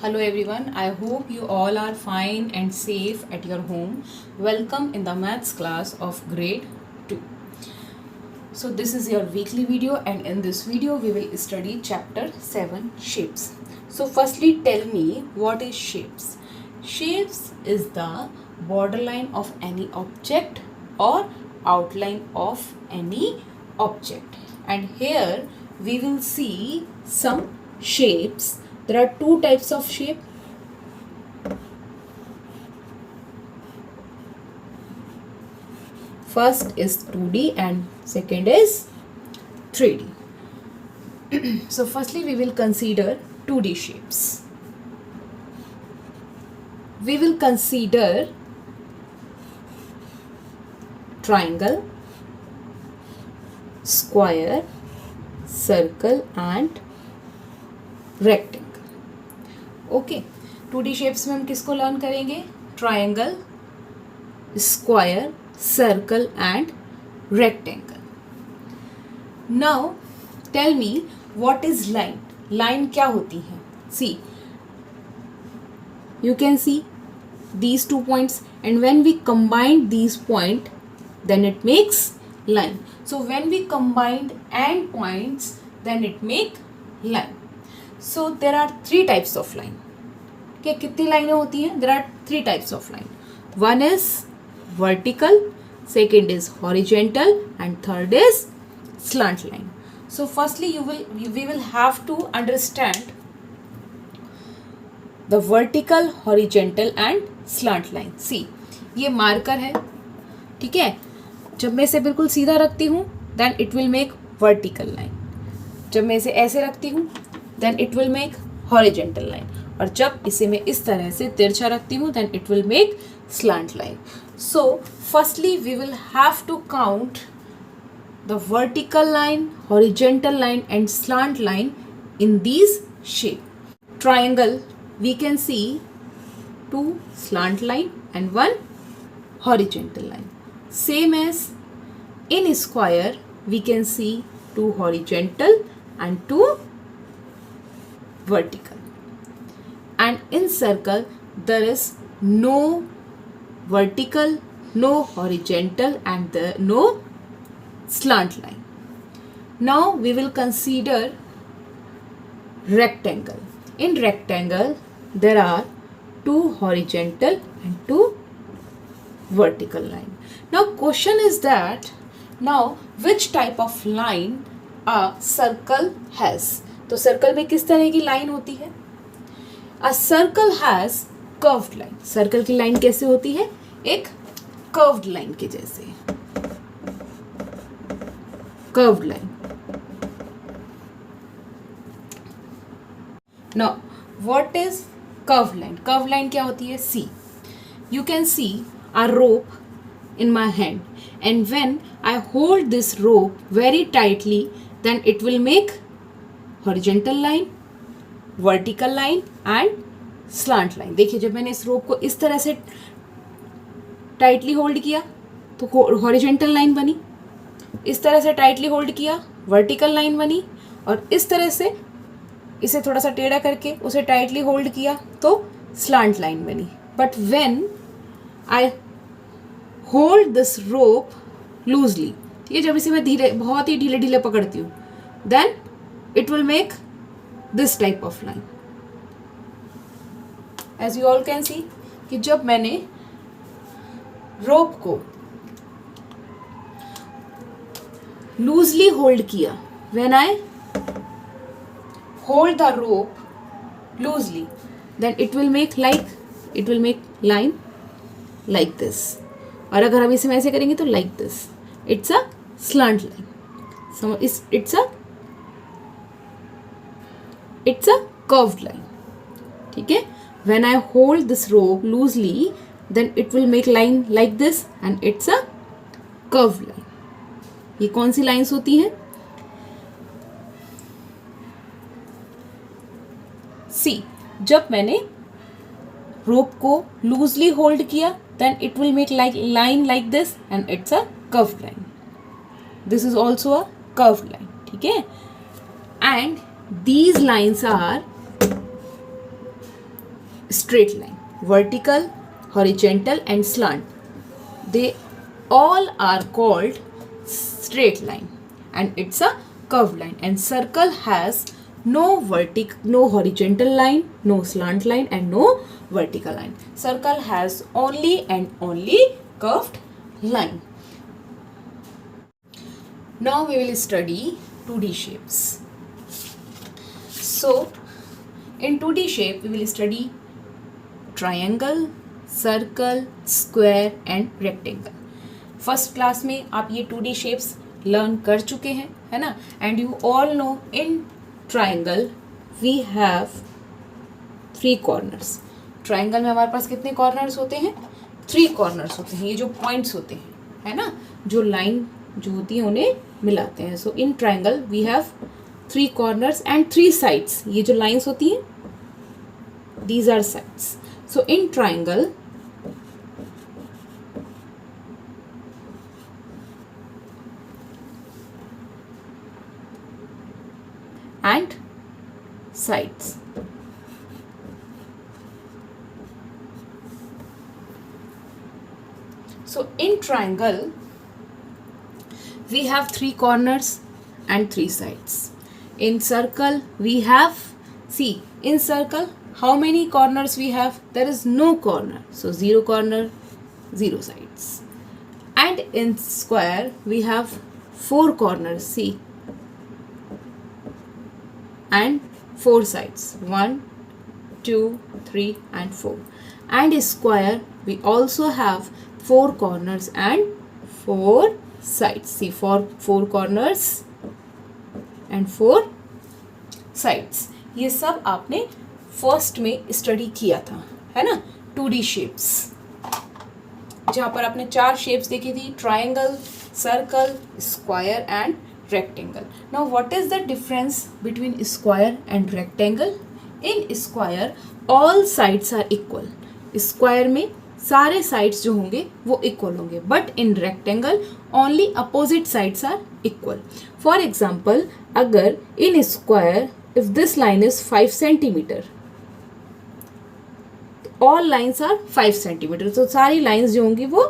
Hello everyone, I hope you all are fine and safe at your home. Welcome in the maths class of grade 2. So this is your weekly video and in this video we will study chapter 7 shapes. So firstly tell me what is shapes. Shapes is the borderline of any object or outline of any object. And here we will see some shapes. There are two types of shape. First is 2D and second is 3D. So firstly we will consider 2D shapes. We will consider triangle, square, circle and rectangle. Okay 2D shapes में हम किसको learn करेंगे? Triangle, square, circle and rectangle. Now tell me what is line. Line क्या होती है? सी you can see these 2 points and when we combine these point then it makes line. So when we combined end points then it make line. So there are 3 types of line. Okay, कितनी लाइनें होती हैं? There are 3 types of line. One is vertical, second is horizontal and third is slant line. So firstly we will have to understand the vertical, horizontal and slant line. See, ये marker है, ठीक है. जब मैं इसे बिल्कुल सीधा रखती हूँ then it will make vertical line. जब मैं इसे ऐसे रखती हूँ then it will make horizontal line. और जब इसे मैं इस तरह से तिरछा रखती हूँ then it will make slant line. So firstly we will have to count the vertical line, horizontal line and slant line in these shape. Triangle, we can see 2 slant line and 1 horizontal line. Same as in square, we can see 2 horizontal and 2 vertical. And in circle, there is no vertical, no horizontal and no slant line. Now we will consider rectangle. In rectangle, there are 2 horizontal and 2 vertical line. Now question is that now which type of line a circle has? तो circle में किस तरह की line होती है? A circle has curved line. Circle की line कैसे होती है? एक curved line के जैसे. Curved line. Now, what is curved line? Curved line क्या होती है? See, you can see a rope in my hand, and when I hold this rope very tightly, then it will make horizontal line, vertical line and slant line. देखिए जब मैंने इस रोप को इस तरह से टाइटली होल्ड किया तो हॉरिजॉन्टल लाइन बनी, इस तरह से टाइटली होल्ड किया वर्टिकल लाइन बनी और इस तरह से इसे थोड़ा सा टेढ़ा करके उसे टाइटली होल्ड किया तो स्लांट लाइन बनी. But when I hold this rope loosely, ठीक है, जब इसे मैं धीरे बहुत ही ढीले ढीले पकड़ती हूँ then it will make this type of line. As you all can see कि जब मैंने रोप को लूजली होल्ड किया, when I hold the rope loosely then it will make line like this. और अगर हम इसे ऐसे करेंगे तो like this. It's a slant line. So it's a curved line. ठीक है. When I hold this rope loosely then it will make line like this and it's a curved line. ये कौन सी लाइन्स होती हैं? सी, जब मैंने रोप को loosely hold किया then it will make line like this and it's a curved line. This is also a curved line. ठीक है. And these lines are straight line. Vertical, horizontal and slant, they all are called straight line, and it's a curved line. And circle has no horizontal line, no slant line and no vertical line. Circle has only and only curved line. Now we will study 2D shapes. So in 2D shape we will study triangle, circle, square and rectangle. First class में आप ये 2D shapes learn कर चुके हैं, है ना. And you all know in triangle we have 3 corners. Triangle में हमारे पास कितने कॉर्नर्स होते हैं? 3 कॉर्नर्स होते हैं. ये जो पॉइंट्स होते हैं, है ना, जो लाइन जो होती है उन्हें मिलाते हैं. So in triangle we have 3 corners and 3 sides. ये जो लाइन्स होती हैं these are sides. So in triangle and sides. So in triangle we have 3 corners and 3 sides. In circle we have, see, in circle how many corners we have? There is no corner. So 0 corner, 0 sides. And in square we have 4 corners. See. And 4 sides. 1, 2, 3 and 4. And in square we also have 4 corners and 4 sides. See, 4 corners and 4 sides. ये सब आपने first में study किया था, है ना. 2D shapes जहाँ पर आपने 4 शेप्स देखी थी, triangle, circle, square and rectangle. Now what is the difference between square and rectangle? In square all sides are equal. Square में सारे साइड्स जो होंगे वो इक्वल होंगे, but in rectangle only opposite sides are equal. For example, अगर in square if this line is 5 centimetre, all lines are 5 centimetre, तो सारी lines जो होंगी वो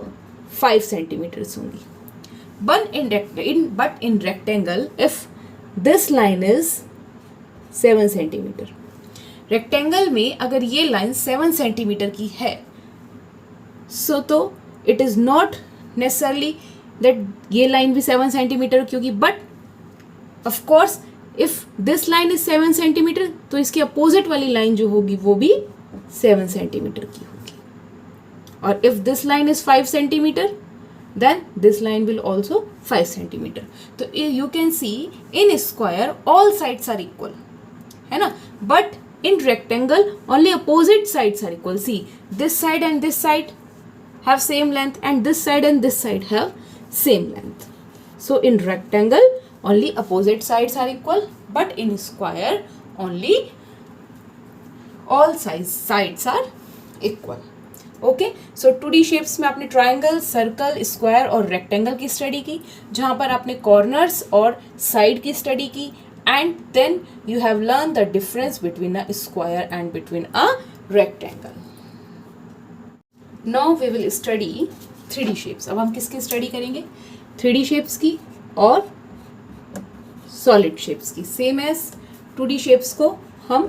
5 सेंटीमीटर्स होंगी. But in rectangle if this line is 7 centimetre, rectangle में अगर ये लाइन 7 सेंटीमीटर की है, सो तो it is not necessarily that ये लाइन भी 7 सेंटीमीटर, क्योंकि but of course if this line is 7 centimetre तो इसकी अपोजिट वाली लाइन जो होगी वो भी 7 सेंटीमीटर की होगी. और if this line is 5 centimetre then this line will also 5 centimetre. तो you can see in square all sides are equal, है ना, but in rectangle only opposite sides are equal. See, this side and this side have same length and this side and this side have same length. So in rectangle only opposite sides are equal, but in square only all sides are equal. Okay, so 2D shapes में आपने triangle, circle, square और rectangle की study की, जहाँ पर आपने corners और side की स्टडी की, and then you have learn the difference between a square and between a rectangle. Now we will study 3D shapes. अब हम किसकी स्टडी करेंगे? 3D शेप्स की और सॉलिड शेप्स की. सेम एज 2D शेप्स को हम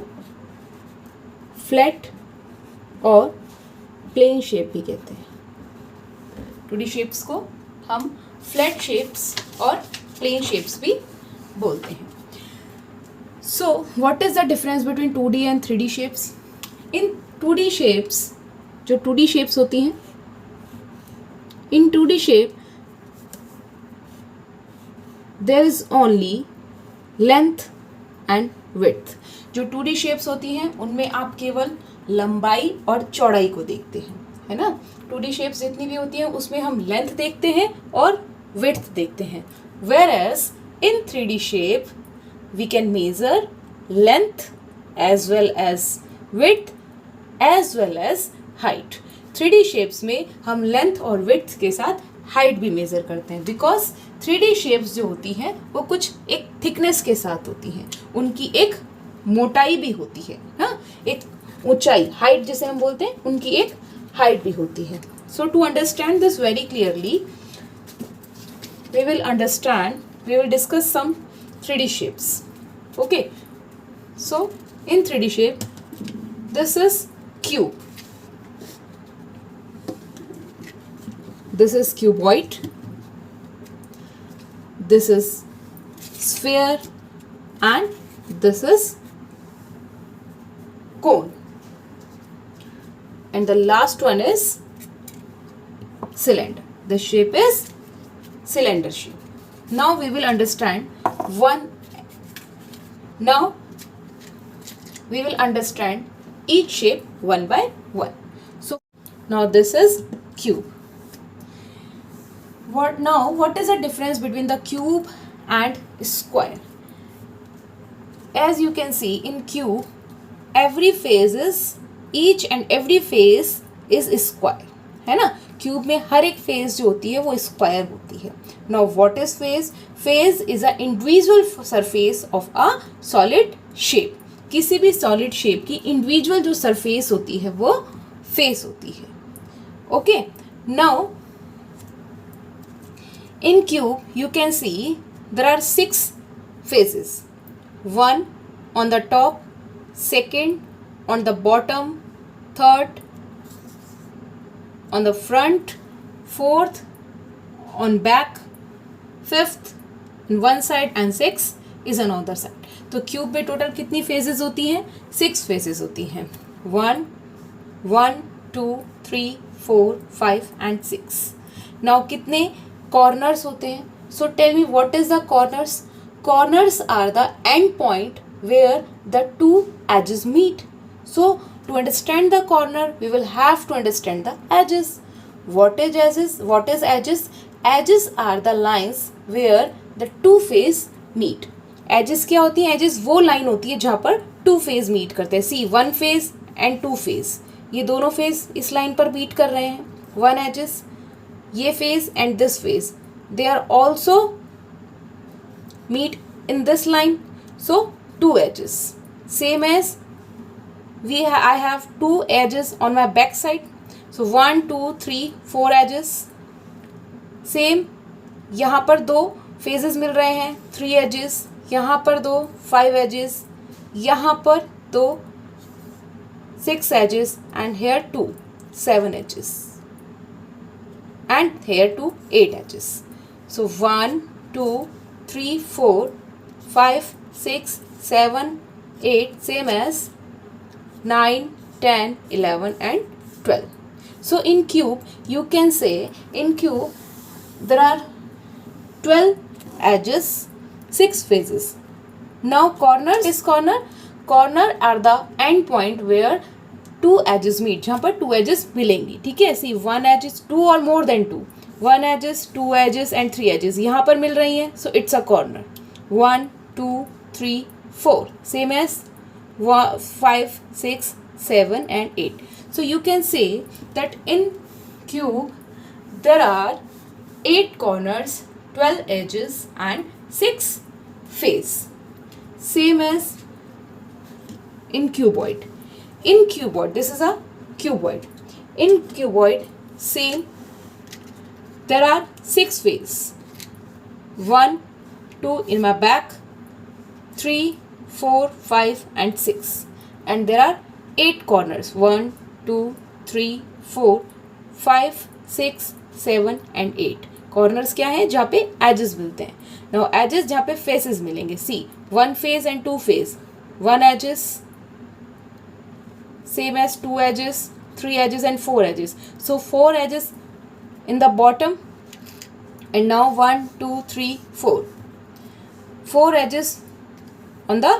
फ्लैट और प्लेन शेप भी कहते हैं. 2D शेप्स को हम फ्लैट शेप्स और प्लेन शेप्स भी बोलते हैं. So what is the difference between 2D and 3D shapes? In 2D shapes, जो 2D शेप्स होती हैं, इन 2D shape there is only length and width. जो 2D शेप्स होती हैं उनमें आप केवल लंबाई और चौड़ाई को देखते हैं, है ना. 2D शेप्स जितनी भी होती हैं उसमें हम लेंथ देखते हैं और विड्थ देखते हैं. whereas in 3D shape we can measure length as well as width as well as height. 3D shapes में हम लेंथ और विड्थ के साथ हाइट भी मेजर करते हैं, बिकॉज 3D शेप्स जो होती हैं वो कुछ एक थिकनेस के साथ होती हैं, उनकी एक मोटाई भी होती है, हाँ, एक ऊंचाई, हाइट जिसे हम बोलते हैं, उनकी एक हाइट भी होती है. So to understand this very clearly we will discuss some 3D shapes. Okay, so in 3D shape, this is cube, this is cuboid, this is sphere, and this is cone, and the last one is cylinder. The shape is cylinder shape. Now we will understand each shape one by one. So now this is cube. What is the difference between the cube and square? As you can see, in cube each and every face is square, है ना. Cube में हर एक face जो होती है वो square होती है. Now what is face? Face is a individual surface of a solid shape. किसी भी सॉलिड शेप की इंडिविजुअल जो सरफेस होती है वो फेस होती है. Okay, now in cube you can see there are 6 faces. 1 on the top, 2nd on the bottom, 3rd on the front, 4th on back, 5th on one side and 6th is another side. तो cube में total कितनी phases होती हैं? 6 phases होती हैं. 1 2 3 4 5 and 6. Now कितने corners होते हैं? So tell me what is the corners? Corners are the end point where the two edges meet. So to understand the corner, we will have to understand the edges. What is edges? What is edges? Edges are the lines where the two face meet. Edges क्या होती हैं? Edges वो line होती है जहाँ पर two face meet करते हैं. See, one face and two face. ये दोनों face इस line पर meet कर रहे हैं. One edges. ये face and this face. They are also meet in this line. So two edges. Same as I have two edges on my back side. So 1 2 3 4 edges. Same यहाँ पर 2 faces मिल रहे हैं, 3 edges. यहाँ पर 2 5 edges. यहाँ पर 2 6 edges and here 2 7 edges and here 2 8 edges. So 1 2 3 4 5 6 7 8, same as 9 10 11 and 12. So in cube you can say, in cube there are 12 edges, 6 faces. Now corners is corner are the end point where two edges meet, जहाँ पर two edges मिलेंगी. ठीक है, see one edge is 2 or more than 2. One edges, 2 edges and 3 edges यहाँ पर मिल रही हैं. So it's a corner. 1 2 3 4, same as 5 6 7 and 8. So you can say that in cube there are 8 corners, 12 edges and 6 face. Same as in cuboid. In cuboid, this is a cuboid. In cuboid, same. There are 6 faces. 1 2 in my back, 3 4 5 and 6, and there are 8 corners. 1 2 3 4 5 6 7 and 8. Corners क्या है? जहाँ पे edges मिलते हैं. Now edges जहाँ पे faces मिलेंगे. See, 1 face and 2 face. 1 edges same as 2 edges, 3 edges and 4 edges. So 4 edges in the bottom, and now 1 2 3 4. 4 edges on the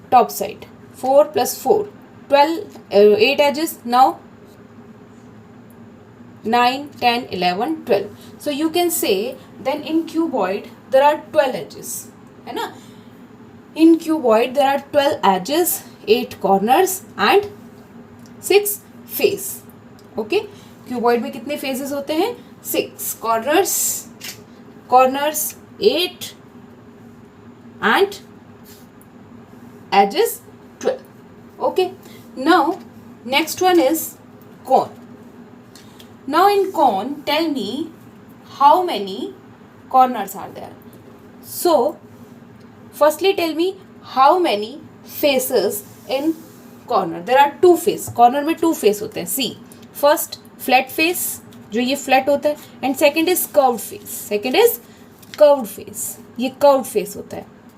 top side. 4 plus 4 12, 8 edges. Now 9 10 11 12. So you can say then in cuboid there are 12 edges, है ना. In cuboid there are 12 edges, 8 corners and 6 face. Okay, cuboid में कितने faces होते हैं? 6 corners 8 and edges 12. Okay, Now, next one is cone. Now in cone, tell me how many corners are there. So, firstly tell me how many faces in corner. There are two face. Corner में two face होते हैं. See, first flat face, जो ये flat होता है, and second is curved face. Second is curved face. ये curved face होता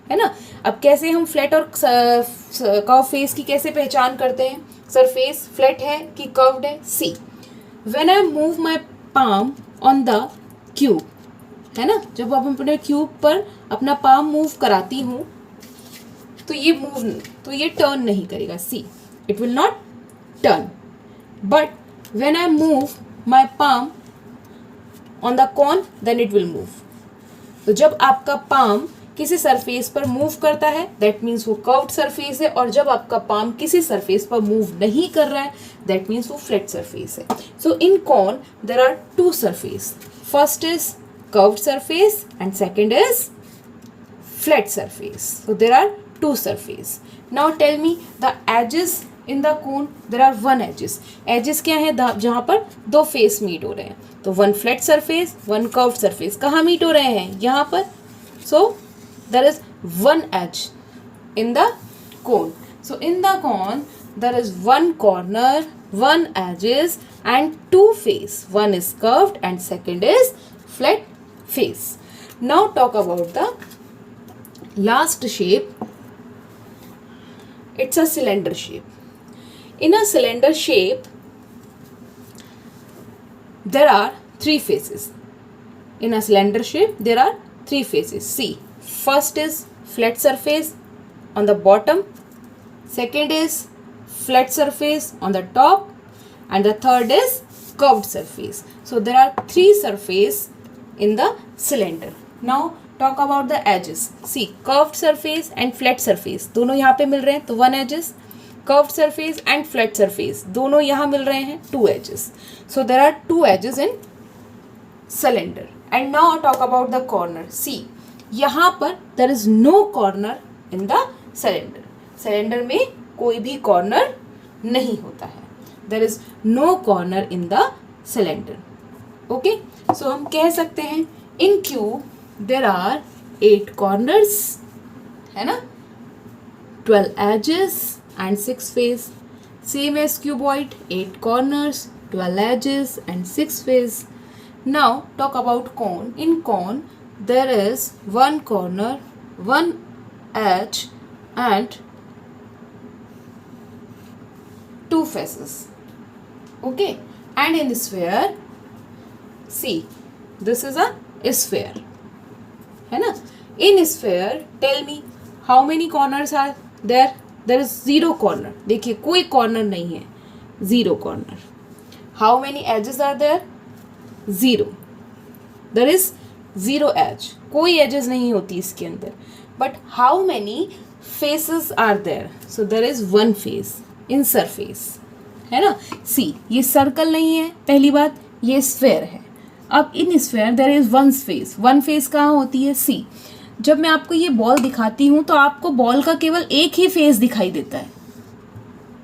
है ना. अब कैसे हम flat और curved face की कैसे पहचान करते हैं? सरफेस फ्लैट है कि कर्व्ड है? See, when I move my palm on the cube, है ना, जब आप अपने क्यूब पर अपना पाम मूव कराती हूँ तो ये टर्न नहीं करेगा. See, it will not turn. But when I move my palm on the cone then it will move. तो जब आपका पाम किसी सरफेस पर मूव करता है दैट मीन्स वो कर्व्ड सरफेस है, और जब आपका पाम किसी सरफेस पर मूव नहीं कर रहा है दैट मीन्स वो फ्लैट सरफेस है. So in cone there are two surface. First is curved surface and second is flat surface. So there are two surface. Now tell me the edges in the cone. There are one edges. Edges क्या है? जहाँ पर दो face meet हो रहे हैं. तो one flat surface, one curved surface. कहाँ मीट हो रहे हैं? यहाँ पर. सो there is one edge in the cone. So in the cone there is one corner, one edges and two face. One is curved and second is flat face. Now talk about the last shape. It's a cylinder shape. In a cylinder shape there are three faces. In a cylinder shape there are three faces. See, first is flat surface on the bottom, second is flat surface on the top, and the third is curved surface. So there are three surface in the cylinder. Now talk about the edges. See, curved surface and flat surface दोनों यहाँ पे मिल रहे हैं तो one edges. Curved surface and flat surface दोनों यहाँ मिल रहे हैं two edges. So there are two edges in cylinder. And now talk about the corner. See, यहाँ पर there is no corner in the cylinder. Cylinder में कोई भी corner नहीं होता है. There is no corner in the cylinder. Okay, so हम कह सकते हैं in cube there are 8 corners, है ना, 12 edges and 6 face. Same as cuboid, 8 corners, 12 edges and 6 face. Now talk about cone. In cone there is one corner, one edge and two faces. Okay, and in sphere, see, this is a sphere, है ना. In sphere tell me how many corners are there. There is zero corner. देखिए कोई corner नहीं है, zero corner. How many edges are there? Zero. There is zero edge. कोई edges नहीं होती इसके अंदर. But how many faces are there? So there is one face in surface, है ना. See, ये circle नहीं है पहली बात, ये sphere है. अब in sphere there is one face. One face कहाँ होती है? See, जब मैं आपको ये बॉल दिखाती हूँ तो आपको बॉल का केवल एक ही फेस दिखाई देता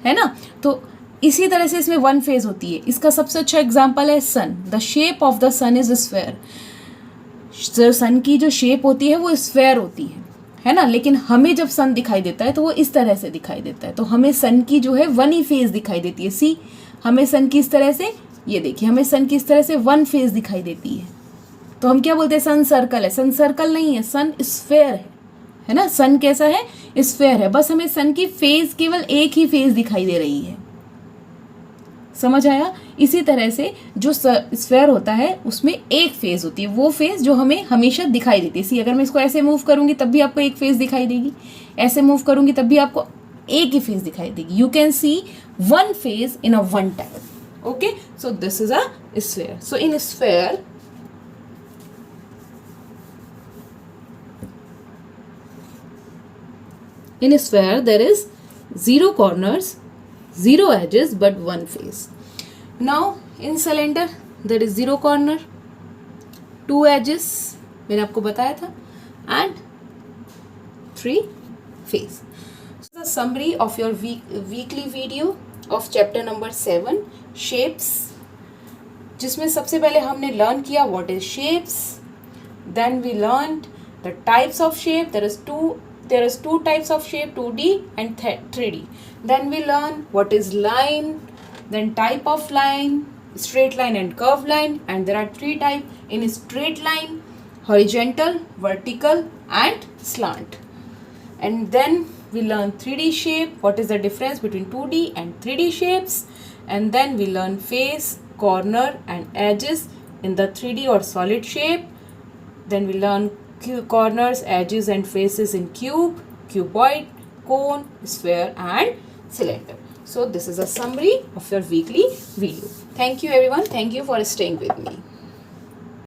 है ना. तो इसी तरह से इसमें वन फेज होती है. इसका सबसे अच्छा एग्जाम्पल है sun. The shape of the sun is sphere. Sun की जो शेप होती है वो स्फेयर होती है ना. लेकिन हमें जब सन दिखाई देता है तो वो इस तरह से दिखाई देता है. तो हमें सन की जो है वन ही फेज दिखाई देती है. सी, हमें सन की इस तरह से, ये देखिए, हमें सन की इस तरह से वन फेज दिखाई देती है. तो हम क्या बोलते हैं? सन सर्कल है. सन सर्कल नहीं है, सन स्फेयर है ना. सन कैसा है? स्फेयर है. बस हमें सन की फेज केवल एक ही फेज दिखाई दे रही है. समझ आया? इसी तरह से जो स्फेयर होता है उसमें एक फेज होती है, वो फेज जो हमें हमेशा दिखाई देती है. सी, अगर मैं इसको ऐसे मूव करूंगी तब भी आपको एक फेज दिखाई देगी, ऐसे मूव करूंगी तब भी आपको एक ही फेज दिखाई देगी. You can C one phase in a one time. Okay, so this is a sphere. So in sphere there is zero corners, zero edges but one face. Now in cylinder there is zero corner, two edges, मैंने आपको बताया था, and 3 face. So the summary of your weekly video. of chapter number 7, shapes, जिसमें सबसे पहले हमने learn किया what is shapes. Then we learned the types of shape. There is two types of shape, 2D and 3D. Then we learn what is line, then type of line, straight line and curved line, and there are 3 types in straight line: horizontal, vertical and slant. And then we learn 3D shape, what is the difference between 2D and 3D shapes. And then we learn face, corner and edges in the 3D or solid shape. Then we learn corners, edges and faces in cube, cuboid, cone, sphere and cylinder. So this is a summary of your weekly video. Thank you everyone. Thank you for staying with me.